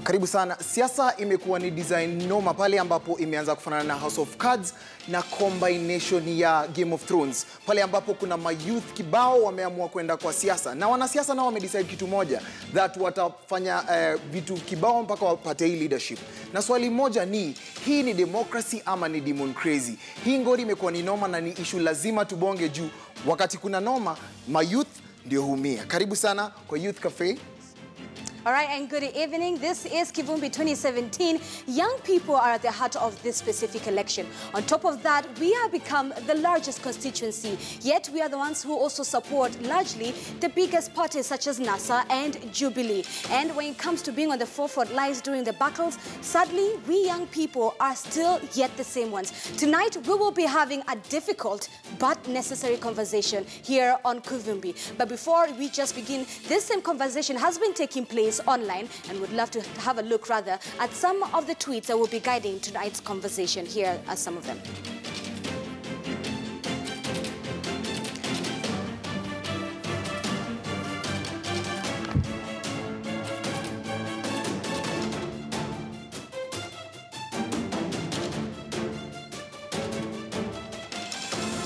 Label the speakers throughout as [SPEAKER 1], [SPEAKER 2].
[SPEAKER 1] Karibu sana. Siasa imekuwa ni design noma pale ambapo imeanza kufanana na House of Cards na combination ya Game of Thrones. Pale ambapo kuna youth kibao wameamua kwenda kwa siasa. Na wanasiasa nao wamedecide kitu moja, that watafanya vitu kibao mpaka wapate hii leadership. Na swali moja ni, hii ni democracy ama ni demon crazy? Hii ngori imekuwa ni noma na ni issue lazima tubonge juu. Wakati kuna noma, youth ndio humia. Karibu sana kwa Youth Cafe.
[SPEAKER 2] All right, and good evening. This is Kivumbi2017. Young people are at the heart of this specific election. On top of that, we have become the largest constituency. Yet we are the ones who also support largely the biggest parties such as NASA and Jubilee. And when it comes to being on the forefront lines during the battles, sadly, we young people are still yet the same ones. Tonight, we will be having a difficult but necessary conversation here on Kivumbi. But before we just begin, this same conversation has been taking place online, and would love to have a look rather at some of the tweets that will be guiding tonight's conversation. Here are some of them.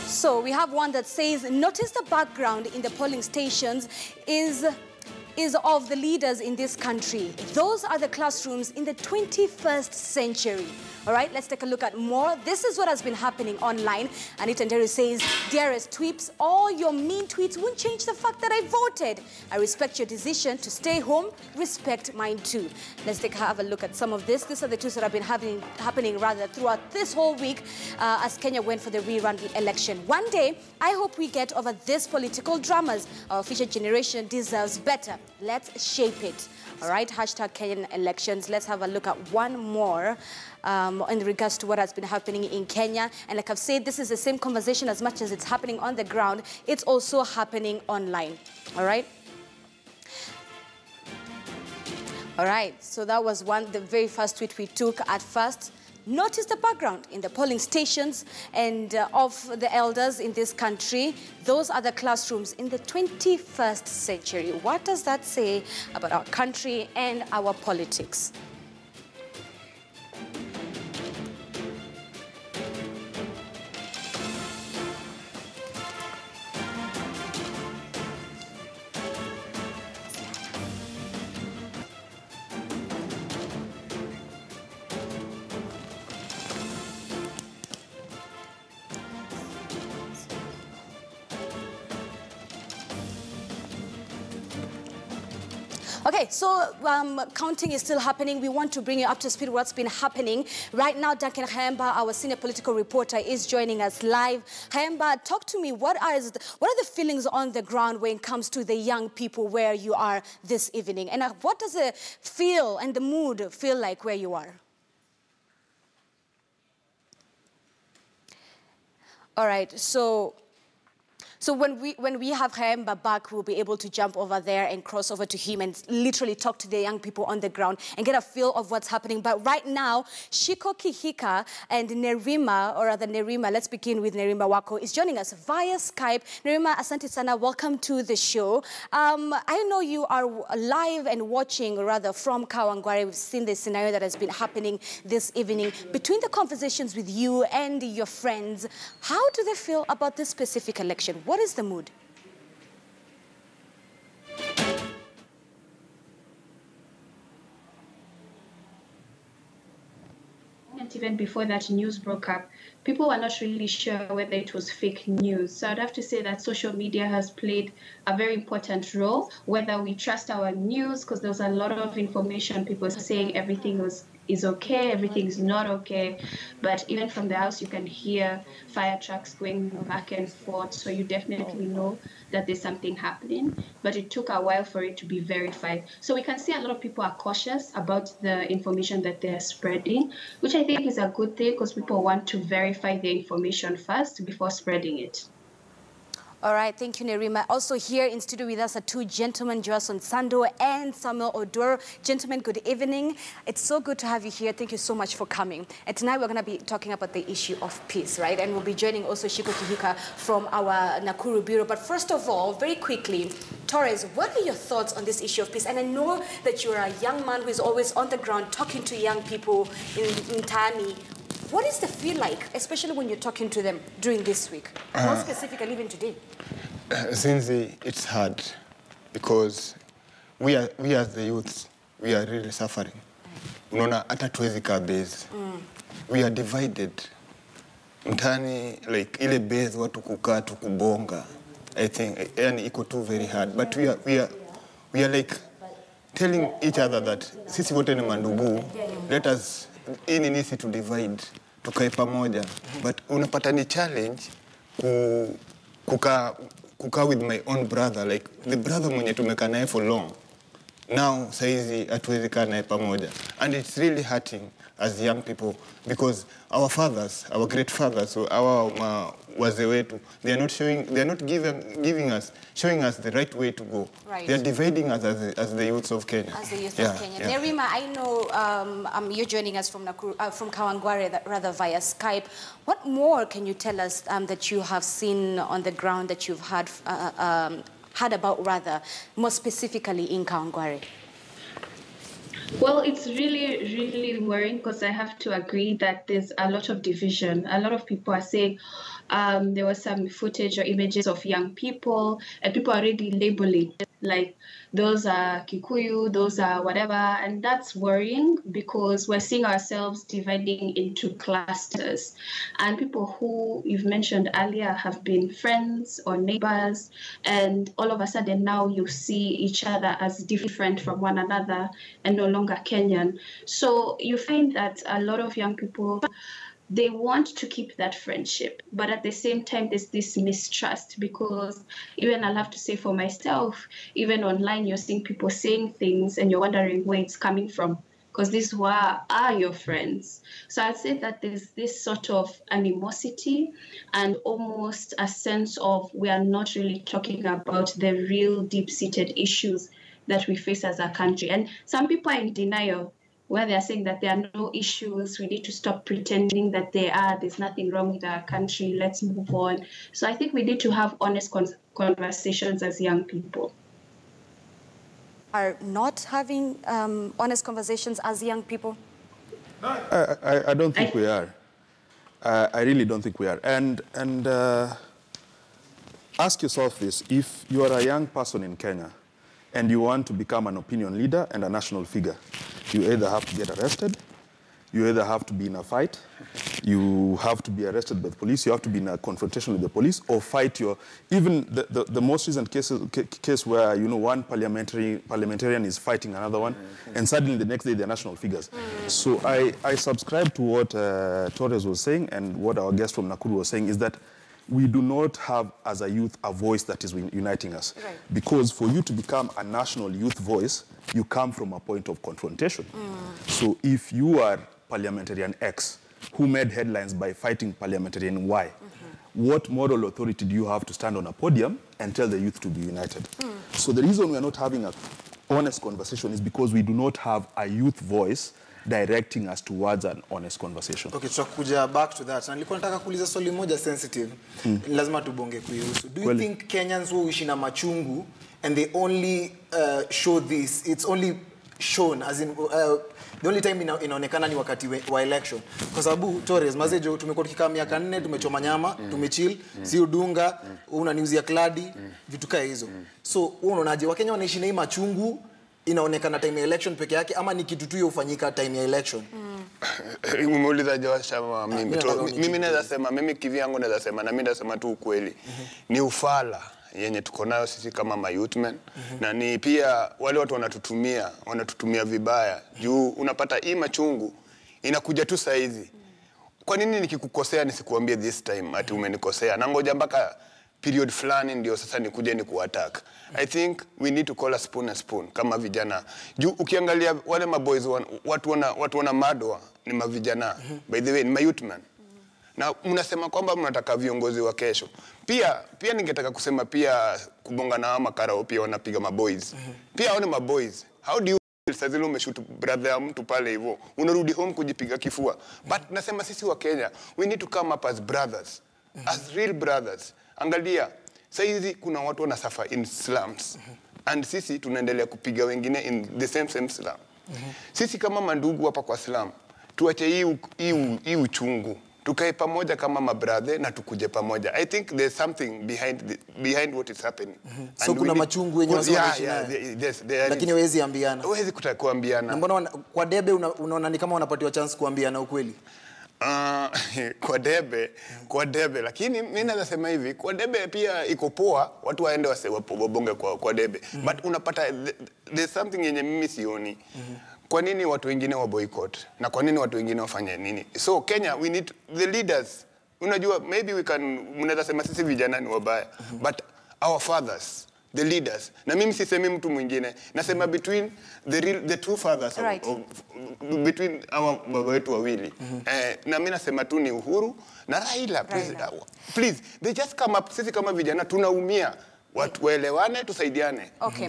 [SPEAKER 2] So we have one that says, notice the background in the polling stations is of the leaders in this country. Those are the classrooms in the 21st century. All right, let's take a look at more. This is what has been happening online. Anita Nderu says, dearest tweeps, all your mean tweets won't change the fact that I voted. I respect your decision to stay home. Respect mine too. Let's have a look at some of this. These are the tweets that have been happening rather throughout this whole week as Kenya went for the rerun election. One day, I hope we get over this political dramas. Our future generation deserves better. Let's shape it. All right, hashtag Kenyan elections. Let's have a look at one more in regards to what has been happening in Kenya. And like I've said, this is the same conversation. As much as it's happening on the ground, it's also happening online. All right? All right, so that was the very first tweet we took at first. Notice the background in the polling stations and of the elders in this country. Those are the classrooms in the 21st century. What does that say about our country and our politics? Okay, so counting is still happening. We want to bring you up to speed what's been happening. Right now, Duncan Haemba, our senior political reporter, is joining us live. Haemba, talk to me. What are the feelings on the ground when it comes to the young people where you are this evening? And what does the feel and the mood feel like where you are? All right, so when we have Haemba back, we'll be able to jump over there and cross over to him and literally talk to the young people on the ground and get a feel of what's happening. But right now, Shiko Kihika and Nerima, or rather Nerima, let's begin with Nerima Wako, is joining us via Skype. Nerima, asante sana, welcome to the show. I know you are live and watching, or rather from Kawangware. We've seen the scenario that has been happening this evening. Between the conversations with you and your friends, how do they feel about this specific election? What is the mood?
[SPEAKER 3] And even before that news broke up, people were not really sure whether it was fake news. So I'd have to say that social media has played a very important role, whether we trust our news, because there was a lot of information, people saying everything is okay, everything is not okay. But even from the house, you can hear fire trucks going back and forth. So you definitely know that there's something happening. But it took a while for it to be verified. So we can see a lot of people are cautious about the information that they're spreading, which I think is a good thing because people want to verify the information first before spreading it.
[SPEAKER 2] All right, thank you, Nerima. Also here in studio with us are two gentlemen, Joason Sando and Samuel Odoro. Gentlemen, good evening. It's so good to have you here. Thank you so much for coming. And tonight we're going to be talking about the issue of peace, right? And we'll be joining also Shiko Kihuka from our Nakuru Bureau. But first of all, very quickly, Torres, what are your thoughts on this issue of peace? And I know that you're a young man who is always on the ground talking to young people in Tani. What is the feel like, especially when you're talking to them during this week? More specifically, even today.
[SPEAKER 4] Since it's hard, because we as the youths, we are really suffering. Unaona hata tuwezi kaa base. We are divided. Mtani, like ile base watu kukaa tu kubonga. I think yani iko too very hard. But we are like telling each other that sisi wote ni mandugu. Let us nisi to divide. Tukae pamoja. But unapata ni challenge kukaa with my own brother, like the brother mwenye tumekaa naye for long. Now saizi hatuwezi kaa naye pamoja. And it's really hurting as young people because our fathers, our great fathers, our wazee wetu, they are not showing us the right way to go.
[SPEAKER 2] Right.
[SPEAKER 4] They are dividing us as the youths of Kenya.
[SPEAKER 2] As the youth of Kenya. Yeah. Nerima, I know you're joining us from Nakuru, from Kawangware, rather via Skype. What more can you tell us that you have seen on the ground, that you've heard about, rather, more specifically in Kawangware?
[SPEAKER 3] Well, it's really, really worrying because I have to agree that there's a lot of division. A lot of people are saying there was some footage or images of young people and people are already labeling like those are Kikuyu, those are whatever. And that's worrying because we're seeing ourselves dividing into clusters. And people who you've mentioned earlier have been friends or neighbors. And all of a sudden now you see each other as different from one another and no longer Kenyan. So you find that a lot of young people, they want to keep that friendship, but at the same time, there's this mistrust because even I'll have to say for myself, even online, you're seeing people saying things and you're wondering where it's coming from because these are your friends. So I'd say that there's this sort of animosity and almost a sense of we are not really talking about the real deep-seated issues that we face as a country. And some people are in denial where they're saying that there are no issues, we need to stop pretending that there are, there's nothing wrong with our country, let's move on. So I think we need to have honest conversations as young people.
[SPEAKER 2] Are not having honest conversations as young people?
[SPEAKER 5] I don't think we are. I really don't think we are. And ask yourself this, if you are a young person in Kenya and you want to become an opinion leader and a national figure, you either have to get arrested, you either have to be in a fight, you have to be arrested by the police, you have to be in a confrontation with the police, or fight your... Even the most recent case where, you know, one parliamentarian is fighting another one, and suddenly the next day they're national figures. So I subscribe to what Torres was saying, and what our guest from Nakuru was saying, is that we do not have, as a youth, a voice that is uniting us. Right. Because for you to become a national youth voice, you come from a point of confrontation. So if you are parliamentarian X, who made headlines by fighting parliamentarian Y, what moral authority do you have to stand on a podium and tell the youth to be united? So the reason we are not having an honest conversation is because we do not have a youth voice directing us towards an honest conversation. Okay,
[SPEAKER 1] tutakuja back to that. Na nilikuwa nataka kuuliza swali moja sensitive. Lazima tubonge kuihusu. Do you think Kenyans who wish na machungu and they only show this, it's only shown as in the only time inaonekana ni wakati wa election? Kwa sababu Torres mazejo tumekuwa tukikaa miaka 4 tumechoma nyama, tumechill, si udunga, una news ya kladi, vitu kama hizo. So unaonaje Wakenya wanaishi na hii machungu inaonekana time ya election peke yake ama ni kitu tu yofanyika time ya election?
[SPEAKER 4] Umeuliza Joshua, mimi naweza sema, mimi kivyangu naweza sema, na mimi nasema tu ukweli. Ni ufala yenye tuko nayo sisi kama mayouthman, na ni pia wale watu wanatutumia vibaya. Juu unapata hii machungu inakuja tu saa hizi. Kwa nini nikikukosea nisikuambie this time ati umenikosea? Na ngoja mpaka period fulani ndio sasa nikuje ni kuattack. I think we need to call a spoon kama vijana. Juu ukiangalia wale maboys watu wana madwa ni mavijana. By the way, ni mayouthman. Na mnasema kwamba mnataka viongozi wa kesho. Pia ningetaka kusema pia kubonga na makarao pia wanapiga maboys. Pia wale maboys. How do you Sazilo umeshoot brother ya mtu pale hivyo, unarudi home kujipiga kifua. But nasema sisi wa Kenya, we need to come up as brothers, as real brothers. Angalia, saizi kuna watu wana suffer in slums, and sisi tunaendelea kupiga wengine in the same slum. Sisi kama mandugu hapa kwa slum, tuache hii uchungu. Tukae pamoja kama mabrother na tukuje pamoja. I think there's something behind what is happening.
[SPEAKER 1] So kuna machungu yenye wanaishi nayo. Lakini hawezi ambiana.
[SPEAKER 4] Hawezi kuambiana.
[SPEAKER 1] Na mbona kwa debe unaona ni kama wanapatiwa chance kuambiana ukweli?
[SPEAKER 4] Kwa debe, lakini mimi nasema hivi, kwa debe pia iko poa, watu waende wabonge kwa debe. But unapata there's something yenye mimi sioni. Kwa nini watu wengine wa boycott? Na kwa nini watu wengine wafanye nini? So Kenya, we need the leaders. Unajua, maybe we can, mnaweza sema sisi vijana ni wabaya, but our fathers, the leaders. Na mimi sisemi mtu mwingine, nasema between the true fathers between our baba wetu wawili. Na mimi nasema tu ni Uhuru na Raila. Please, they just come up, sisi kama vijana tunaumia. Watu waelewane, tusaidiane.
[SPEAKER 2] Okay.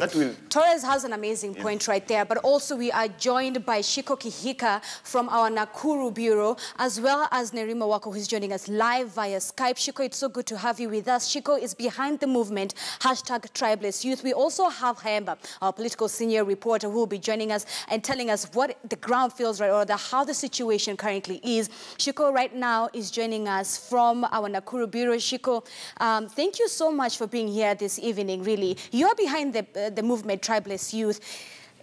[SPEAKER 2] Torres has an amazing point right there, but also we are joined by Shiko Kihika from our Nakuru bureau, as well as Nerima Wako, who's joining us live via Skype. Shiko, it's so good to have you with us. Shiko is behind the movement, #Tribeless We also have Hemba, our political senior reporter, who will be joining us and telling us what the ground feels right, or how the situation currently is. Shiko right now is joining us from our Nakuru bureau. Shiko, thank you so much for being here this evening. Really, you're behind the movement Tribeless Youth.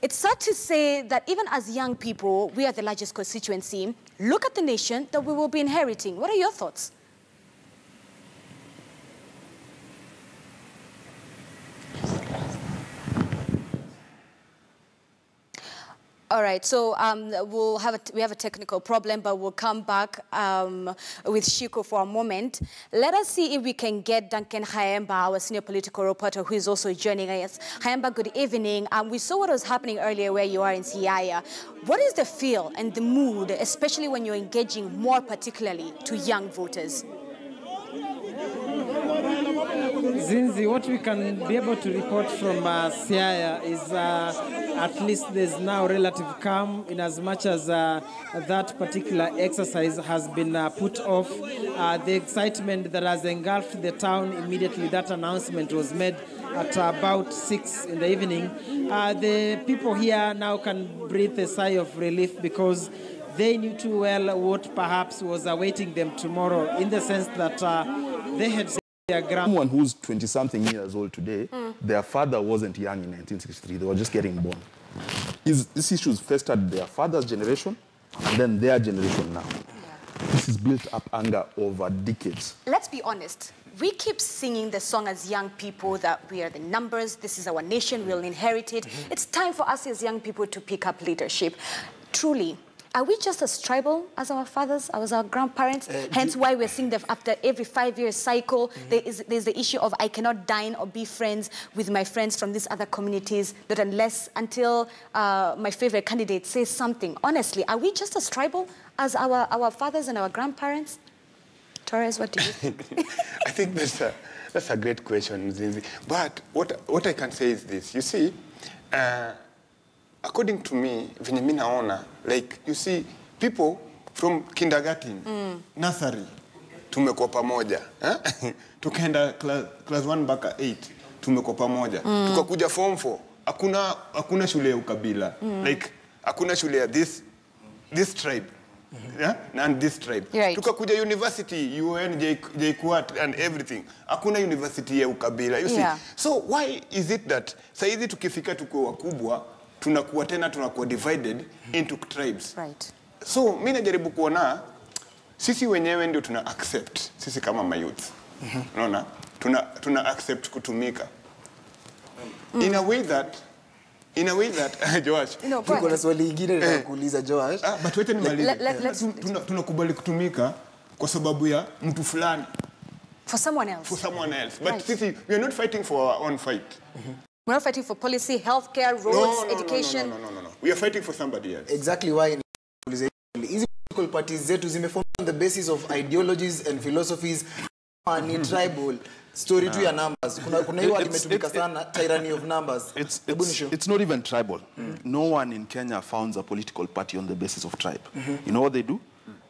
[SPEAKER 2] It's sad to say that even as young people, we are the largest constituency. Look at the nation that we will be inheriting. What are your thoughts? All right, so we have a technical problem, but we'll come back with Shiko for a moment. Let us see if we can get Duncan Haemba, our senior political reporter, who is also joining us. Haemba, good evening. We saw what was happening earlier where you are in Siaya. What is the feel and the mood, especially when you're engaging more particularly to young voters?
[SPEAKER 6] Zinzi, what we can be able to report from Siaya is at least there's now relative calm in as much as that particular exercise has been put off. The excitement that has engulfed the town immediately that announcement was made at about 6 in the evening. The people here now can breathe a sigh of relief because they knew too well what perhaps was awaiting them tomorrow, in the sense that they had
[SPEAKER 5] someone who's 20-something years old today, their father wasn't young in 1963. They were just getting born. These issues festered their father's generation and then their generation now. This has built up anger over decades.
[SPEAKER 2] Let's be honest. We keep singing the song as young people that we are the numbers, this is our nation, we'll inherit it. It's time for us as young people to pick up leadership. Truly, are we just as tribal as our fathers, as our grandparents? Hence why we're seeing that after every 5-year cycle, there's the issue of I cannot dine or be friends with my friends from these other communities, not until my favorite candidate says something. Honestly, are we just as tribal as our fathers and our grandparents? Torres, what do you think?
[SPEAKER 4] I think that's a great question, Zinzi. But what I can say is this. You see, according to me, venye mimi naona, like, you see, people from kindergarten, nursery, tumekuwa pamoja. Tukaenda class 1 mpaka 8, tumekuwa pamoja. Tukakuja form 4, hakuna shule ya ukabila. Like, hakuna shule ya this tribe. And this tribe.
[SPEAKER 2] Right.
[SPEAKER 4] Tukakuja university, UN, JKUAT, and everything. Hakuna university ya ukabila. You see? So why is it that saizi tukifika tuko wakubwa, tunakuwa divided into tribes.
[SPEAKER 2] Right.
[SPEAKER 4] So mimi najaribu kuona sisi wenyewe ndio tuna accept sisi kama mayouth. Unaona? Tuna accept kutumika. In a way that Joash.
[SPEAKER 1] Tuko na swali lingine la kuuliza Joash.
[SPEAKER 4] But wait nimalize. Tunakubali kutumika kwa sababu ya mtu fulani.
[SPEAKER 2] For someone else.
[SPEAKER 4] For someone else. But sisi we are not fighting for our own fight.
[SPEAKER 2] We're not fighting for policy, healthcare, roads, education.
[SPEAKER 4] No. We are fighting for somebody else.
[SPEAKER 1] Exactly why hizi political parties zetu zimeform on the basis of ideologies and philosophies ni tribal story tu ya numbers. Kuna hiyo limetumika sana, tyranny of numbers.
[SPEAKER 5] It's not even tribal. No one in Kenya founds a political party on the basis of tribe. You know what they do?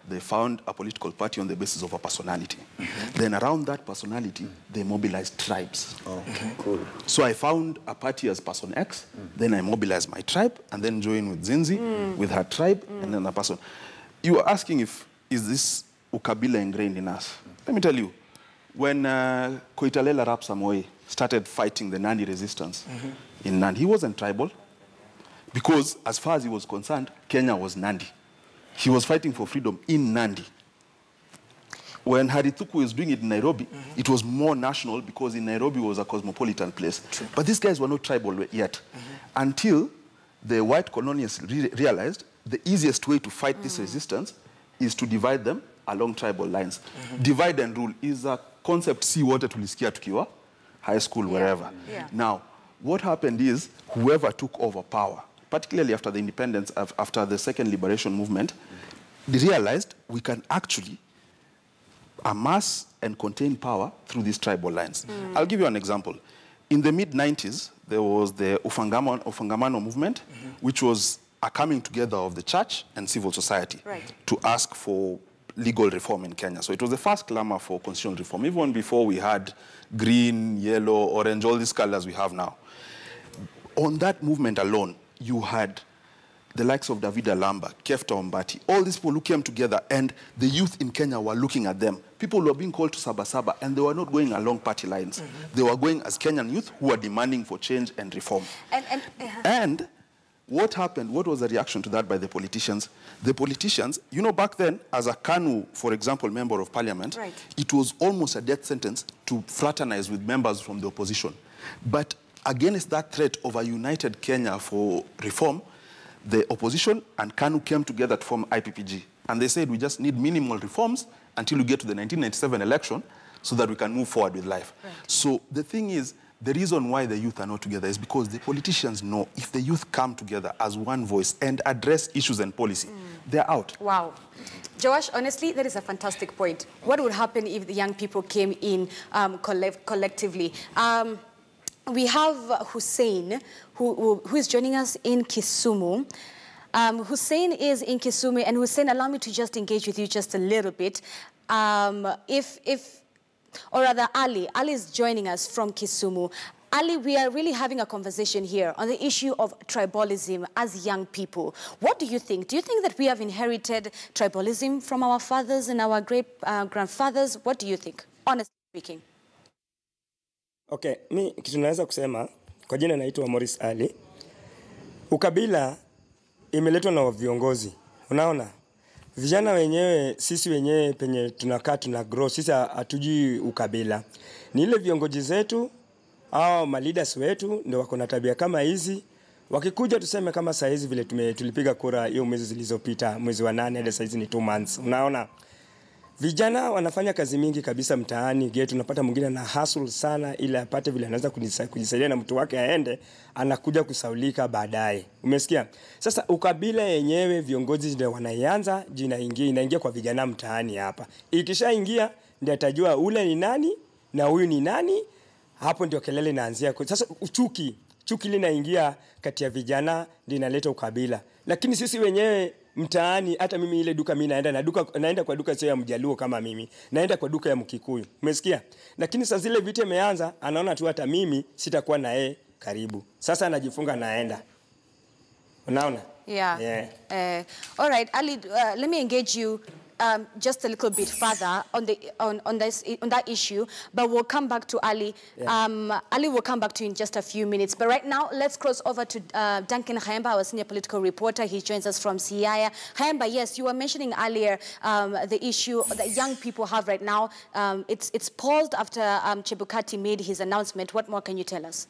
[SPEAKER 5] They found a political party on the basis of a personality. Then around that personality, they mobilized tribes.
[SPEAKER 4] Cool.
[SPEAKER 5] So I found a party as person X, then I mobilized my tribe, and then joined with Zinzi, with her tribe, and then a person. You are asking is this ukabila ingrained in us? Let me tell you, when Koitalel Arap Samoei started fighting the Nandi resistance in Nandi, he wasn't tribal, because as far as he was concerned, Kenya was Nandi. He was fighting for freedom in Nandi. When Harituku was doing it in Nairobi, it was more national because in Nairobi was a cosmopolitan place.
[SPEAKER 1] True.
[SPEAKER 5] But these guys were not tribal yet. Until the white colonialists realized the easiest way to fight this resistance is to divide them along tribal lines. Divide and rule is a concept si wote tulisikia tukiwa high school, wherever.
[SPEAKER 2] Yeah.
[SPEAKER 5] Now, what happened is whoever took over power, particularly after the independence, after the second liberation movement, they realized we can actually amass and contain power through these tribal lines. I'll give you an example. In the mid-90s, there was the Ufangamano movement, which was a coming together of the church and civil society to ask for legal reform in Kenya. So it was the first clamor for constitutional reform, even before we had green, yellow, orange, all these colors we have now. On that movement alone, you had the likes of David Alamba, Kefta Ombati, all these people who came together, and the youth in Kenya were looking at them. People were being called to Sabasaba, and they were not going along party lines. They were going as Kenyan youth who were demanding for change and reform. And what happened, what was the reaction to that by the politicians? The politicians, you know, back then, as a KANU, for example, member of parliament, it was almost a death sentence to fraternize with members from the opposition. But against that threat of a united Kenya for reform, the opposition and KANU came together to form IPPG. And they said, we just need minimal reforms until we get to the 1997 election so that we can move forward with life. So the thing is, the reason why the youth are not together is because the politicians know if the youth come together as one voice and address issues and policy, they're out.
[SPEAKER 2] Wow. Joash, honestly, that is a fantastic point. What would happen if the young people came in collectively? We have Hussein, who is joining us in Kisumu. Hussein is in Kisumu, and Hussein, allow me to just engage with you just a little bit. Or rather, Ali is joining us from Kisumu. Ali, we are really having a conversation here on the issue of tribalism as young people. What do you think? Do you think that we have inherited tribalism from our fathers and our great-grandfathers? What do you think, honestly speaking?
[SPEAKER 7] Okay, mi kitu naweza kusema, kwa jina naitwa Morris Ali. Ukabila imeletwa na viongozi. Unaona? Vijana wenyewe, sisi wenyewe penye tunakaa tunagrow, sisi hatujui ukabila. Ni ile viongozi zetu au leaders wetu ndio wako na tabia kama hizi. Wakikuja tuseme kama saa hizi vile tulipiga kura hiyo mwezi zilizopita, mwezi wa 8 hadi saa hizi ni 2 months. Unaona? Vijana wanafanya kazi mingi kabisa mtaani, getu unapata mwingine na hustle sana ili apate vile anaweza kujisaidia na mtu wake aende, anakuja kusaulika baadaye. Umesikia? Sasa ukabila yenyewe viongozi ndio wanaianza, inaingia kwa vijana mtaani hapa. Ikishaingia ndio atajua ule ni nani na huyu ni nani, hapo ndio kelele inaanzia. Sasa chuki linaingia kati ya vijana ndio inaleta ukabila. Lakini sisi wenyewe mtaani, hata mimi ile duka mimi naenda kwa duka sio ya Mjaluo kama mimi, naenda kwa duka ya Mkikuyu. Umesikia? Lakini sasa zile vita imeanza, anaona tu hata mimi sitakuwa na yeye karibu. Sasa anajifunga naenda. Unaona?
[SPEAKER 2] Yeah. All right, Ali, let me engage you just a little bit further on that issue, but we'll come back to Ali. Ali will come back to you in just a few minutes. But right now, let's cross over to Duncan Kayemba, our senior political reporter. He joins us from Siaya. Kayemba, yes, you were mentioning earlier the issue that young people have right now. It's paused after Chebukati made his announcement. What more can you tell us?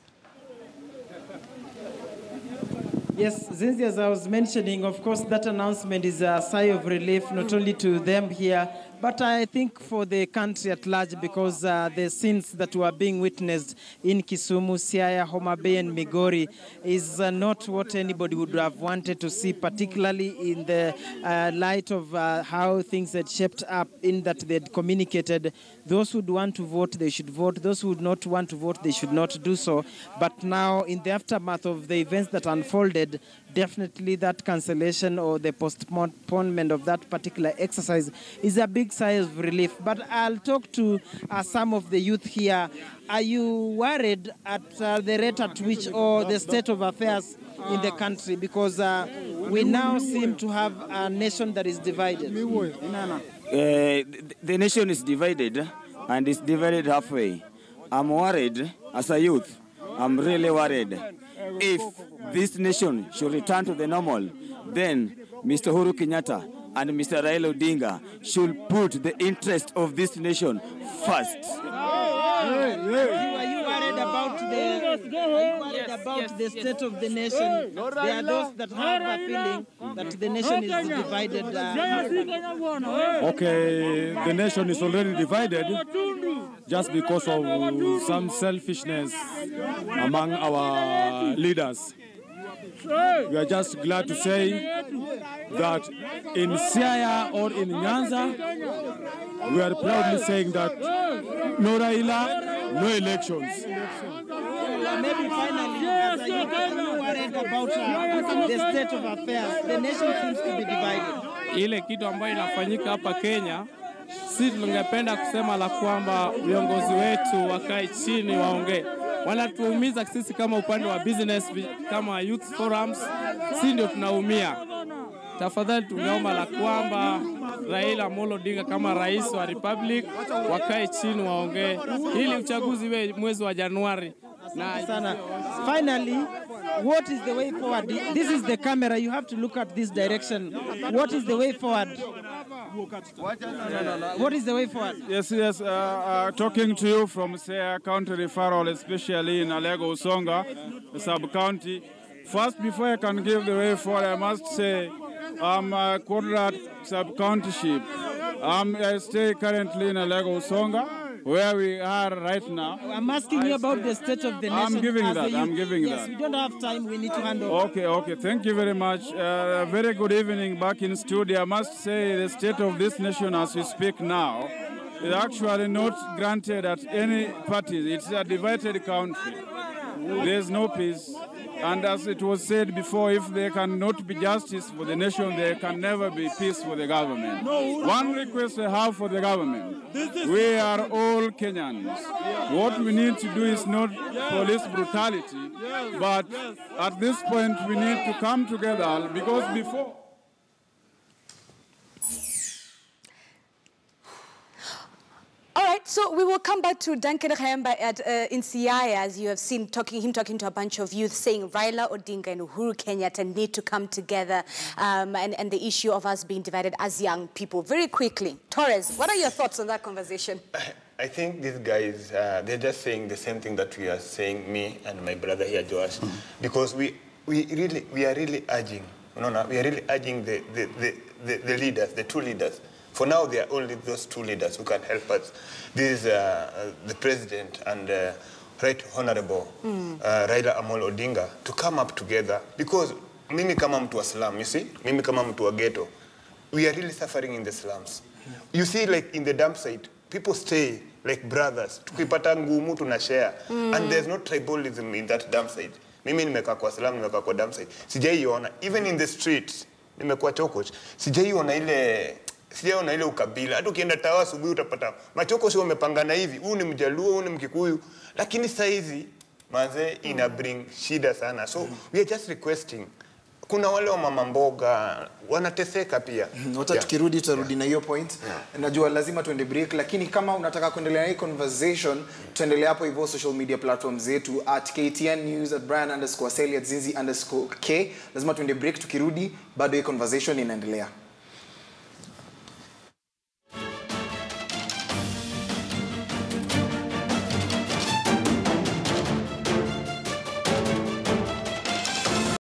[SPEAKER 6] Yes, Zinzi, as I was mentioning, of course, that announcement is a sigh of relief, not only to them here, but I think for the country at large, because the scenes that were being witnessed in Kisumu, Siaya, Homa Bay, and Migori is not what anybody would have wanted to see, particularly in the light of how things had shaped up, in that they had communicated those who would want to vote, they should vote. Those who would not want to vote, they should not do so. But now, in the aftermath of the events that unfolded, definitely that cancellation or the postponement of that particular exercise is a big sigh of relief. But I'll talk to some of the youth here. Are you worried at the rate at which, or the state of affairs in the country? Because we now seem to have a nation that is divided.
[SPEAKER 8] The nation is divided, and it's divided halfway. I'm worried as a youth. I'm really worried. If this nation should return to the normal, then Mr. Uhuru Kenyatta and Mr. Raila Odinga should put the interest of this nation first.
[SPEAKER 6] Are you worried about the state of the nation? There are those that have a feeling that the nation is divided.
[SPEAKER 9] Okay, the nation is already divided just because of some selfishness among our leaders. We are just glad to say that in Siaya or in Nyanza, we are proudly saying that no Raila, no elections.
[SPEAKER 6] Maybe finally, as a youth, are you worried about the state of affairs? The nation seems to be divided.
[SPEAKER 9] Ile kitu ambayo inafanyika hapa Kenya, si tungependa kusema la kwamba viongozi wetu wakae chini waongee. Wanatuumiza sisi kama upande wa business, kama youth forums, si ndio tunaumia. Tafadhali tungeomba la kwamba Raila Amolo Odinga kama rais wa Republic wakae chini waongee ili uchaguzi we mwezi wa Januari.
[SPEAKER 6] Finally, what is the way forward? This is the camera. You have to look at this direction. What is the way forward? What is the way forward?
[SPEAKER 10] Yes. Talking to you from Siaya County Referral, especially in Alego Usonga, the sub-county. First, before I can give the way forward, I must say I'm a quadrat sub-countyship. I stay currently in Alego Usonga, where we are right now.
[SPEAKER 6] I'm asking you about the state of the nation.
[SPEAKER 10] I'm giving that.
[SPEAKER 6] Yes, we don't have time. We need to hand over.
[SPEAKER 10] Okay. Thank you very much. Very good evening back in studio. I must say the state of this nation as we speak now is actually not granted at any party. It's a divided country. There's no peace. And as it was said before, if there cannot be justice for the nation, there can never be peace for the government. One request I have for the government, we are all Kenyans. What we need to do is not police brutality, but at this point we need to come together, because before...
[SPEAKER 2] All right, so we will come back to Duncan Khaemba in Siaya, as you have seen him talking to a bunch of youth, saying Raila Odinga and Uhuru Kenyatta need to come together, and the issue of us being divided as young people. Very quickly, Torres, what are your thoughts on that conversation?
[SPEAKER 4] I think these guys, they're just saying the same thing that we are saying, me and my brother here, Josh, because we are really urging, the leaders, the two leaders. For now, there are only those two leaders who can help us. This is the president and Right Honorable Raila Amolo Odinga to come up together, because mimi kama mtu wa slum, you see, mimi kama mtu wa ghetto, we are really suffering in the slums. You see, like in the dump site, people stay like brothers. Tukipata ngumu tuna share, and there's no tribalism in that dump site. Mimi nimekaa kwa slum, nimekaa kwa dump site. Sijaiona, even in the streets, nimekuwa Chokoch, sijaiona ile ukabila. Hata ukienda Tawa asubuhi utapata Machoko sio wamepangana hivi. Huyu ni Mjaluo, huyu ni Mkikuyu. Lakini saa hizi manze ina bring shida sana. So we are just requesting. Kuna wale wa mama mboga wanateseka pia.
[SPEAKER 1] Hata tukirudi tutarudi na hiyo point. Najua lazima tuende break, lakini kama unataka kuendelea na hii conversation, tuendelea hapo hivyo social media platforms zetu @KTN News, @Brian_Sally, @Zinzi_K. Lazima tuende break, tukirudi bado hii conversation inaendelea.